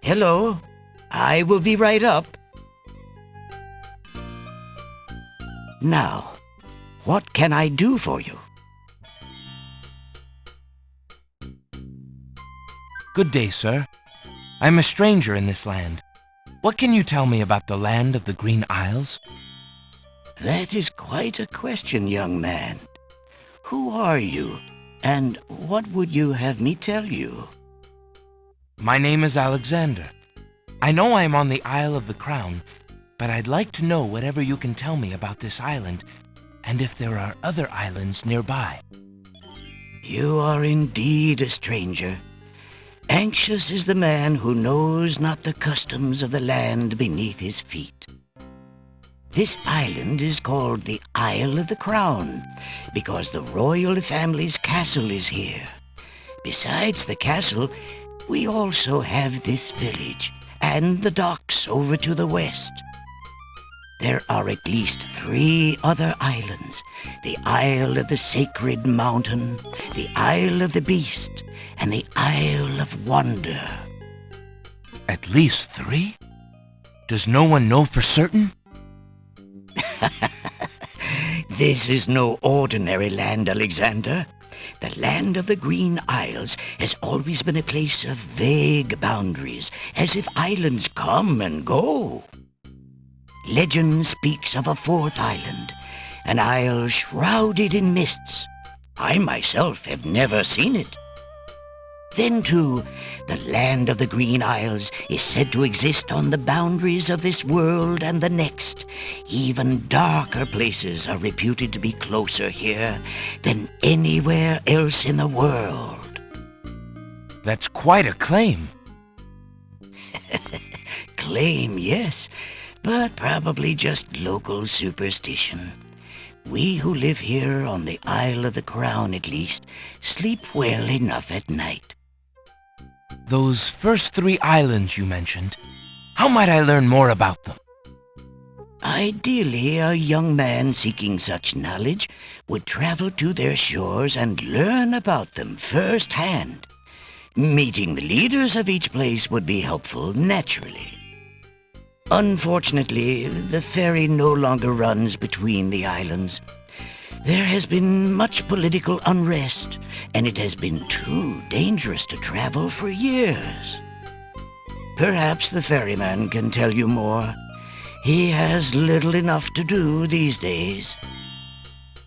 Hello, I will be right up. Now, what can I do for you? Good day, sir. I'm a stranger in this land. What can you tell me about the land of the Green Isles? That is quite a question, young man. Who are you, and what would you have me tell you? My name is Alexander. I know I'm on the Isle of the Crown, but I'd like to know whatever you can tell me about this island, and if there are other islands nearby. You are indeed a stranger. Anxious is the man who knows not the customs of the land beneath his feet. This island is called the Isle of the Crown because the royal family's castle is here. Besides the castle, we also have this village and the docks over to the west. There are at least 3 other islands: the Isle of the Sacred Mountain, the Isle of the Beast, and the Isle of Wonder. At least 3? Does no one know for certain? This is no ordinary land, Alexander. The land of the Green Isles has always been a place of vague boundaries, as if islands come and go. Legend speaks of a 4th island, an isle shrouded in mists. I myself have never seen it. Then, too, the land of the Green Isles is said to exist on the boundaries of this world and the next. Even darker places are reputed to be closer here than anywhere else in the world. That's quite a claim. Claim, yes, but probably just local superstition. We who live here on the Isle of the Crown, at least, sleep well enough at night. Those first 3 islands you mentioned, how might I learn more about them? Ideally, a young man seeking such knowledge would travel to their shores and learn about them firsthand. Meeting the leaders of each place would be helpful, naturally. Unfortunately, the ferry no longer runs between the islands. There has been much political unrest, and it has been too dangerous to travel for years. Perhaps the ferryman can tell you more. He has little enough to do these days.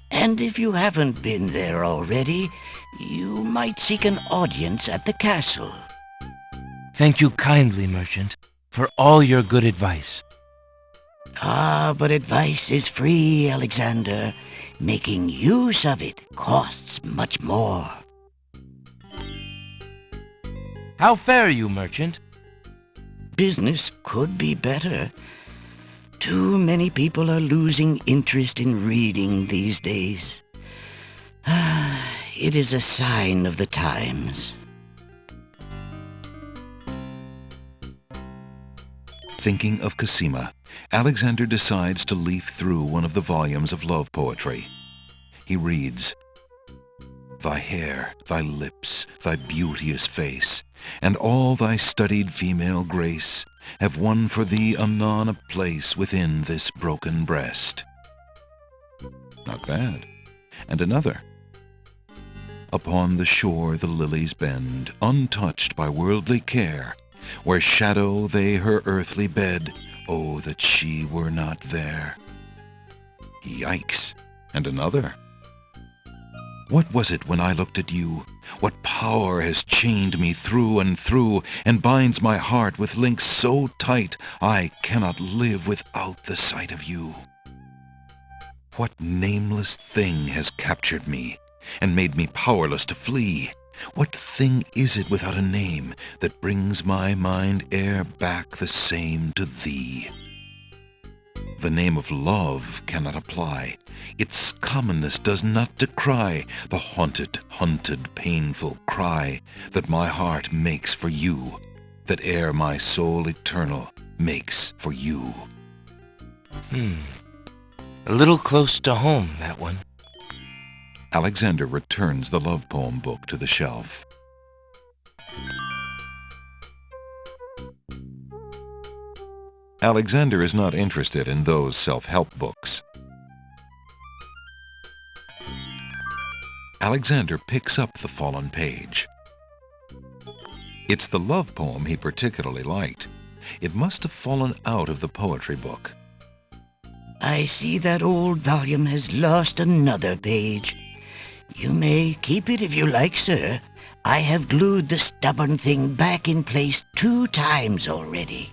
And if you haven't been there already, you might seek an audience at the castle. Thank you kindly, merchant, for all your good advice. Ah, but advice is free, Alexander. Making use of it costs much more. How fare you, merchant? Business could be better. Too many people are losing interest in reading these days. It is a sign of the times. Thinking of Cosima, Alexander decides to leaf through one of the volumes of love poetry. He reads, "Thy hair, thy lips, thy beauteous face, and all thy studied female grace have won for thee anon a place within this broken breast." Not bad. And another. "Upon the shore the lilies bend, untouched by worldly care, where shadow they her earthly bed, oh, that she were not there." Yikes. And another. "What was it when I looked at you? What power has chained me through and through, and binds my heart with links so tight I cannot live without the sight of you? What nameless thing has captured me, and made me powerless to flee? What thing is it without a name that brings my mind e'er back the same to thee? The name of love cannot apply. Its commonness does not decry the haunted, hunted, painful cry that my heart makes for you, that e'er my soul eternal makes for you." A little close to home, that one. Alexander returns the love poem book to the shelf. Alexander is not interested in those self-help books. Alexander picks up the fallen page. It's the love poem he particularly liked. It must have fallen out of the poetry book. I see that old volume has lost another page. You may keep it if you like, sir. I have glued the stubborn thing back in place 2 times already.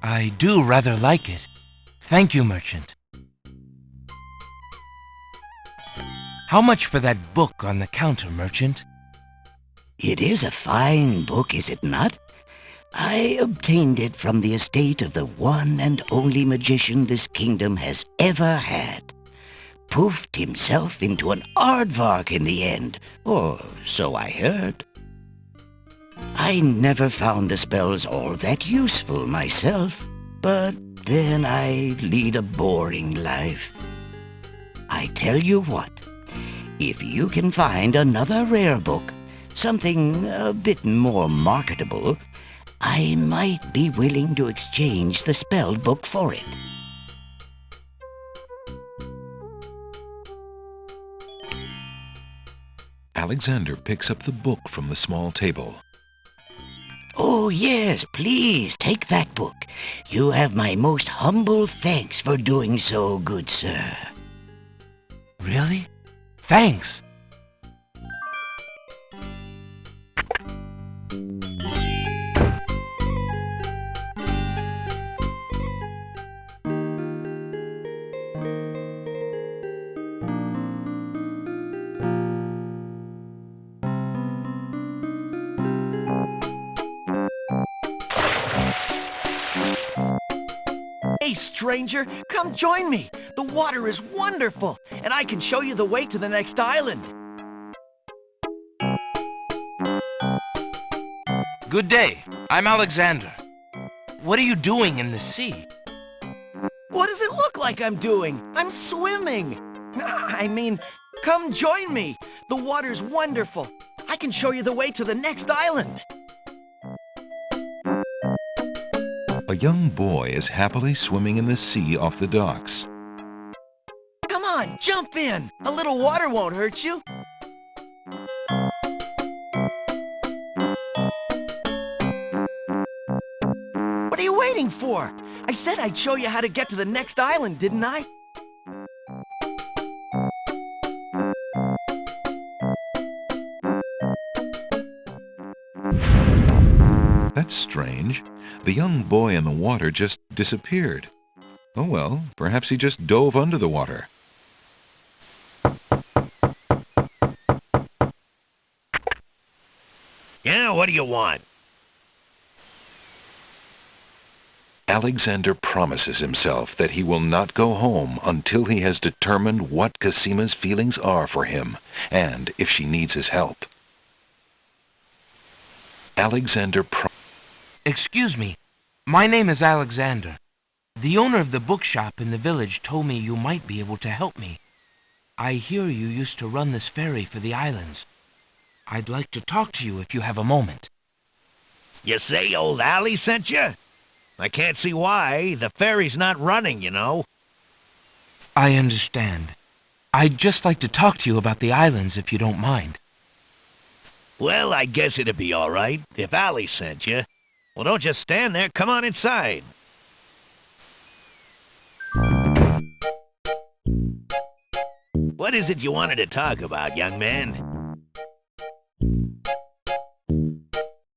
I do rather like it. Thank you, merchant. How much for that book on the counter, merchant? It is a fine book, is it not? I obtained it from the estate of the one and only magician this kingdom has ever had. Poofed himself into an aardvark in the end, or so I heard. I never found the spells all that useful myself, but then I lead a boring life. I tell you what, if you can find another rare book, something a bit more marketable, I might be willing to exchange the spelled book for it. Alexander picks up the book from the small table. Oh, yes, please, take that book. You have my most humble thanks for doing so, good sir. Really? Thanks. Hey, stranger, come join me. The water is wonderful, and I can show you the way to the next island. Good day. I'm Alexander. What are you doing in the sea? What does it look like I'm doing? I'm swimming. I mean, come join me. The water's wonderful. I can show you the way to the next island. A young boy is happily swimming in the sea off the docks. Come on, jump in. A little water won't hurt you. What are you waiting for? I said I'd show you how to get to the next island, didn't I? That's strange. The young boy in the water just disappeared. Oh well, perhaps he just dove under the water. Yeah, what do you want? Alexander promises himself that he will not go home until he has determined what Casima's feelings are for him, and if she needs his help. Alexander Excuse me. My name is Alexander. The owner of the bookshop in the village told me you might be able to help me. I hear you used to run this ferry for the islands. I'd like to talk to you if you have a moment. You say old Allie sent you? I can't see why. The ferry's not running, you know. I understand. I'd just like to talk to you about the islands if you don't mind. Well, I guess it'd be all right if Allie sent you. Well, don't just stand there. Come on inside. What is it you wanted to talk about, young man?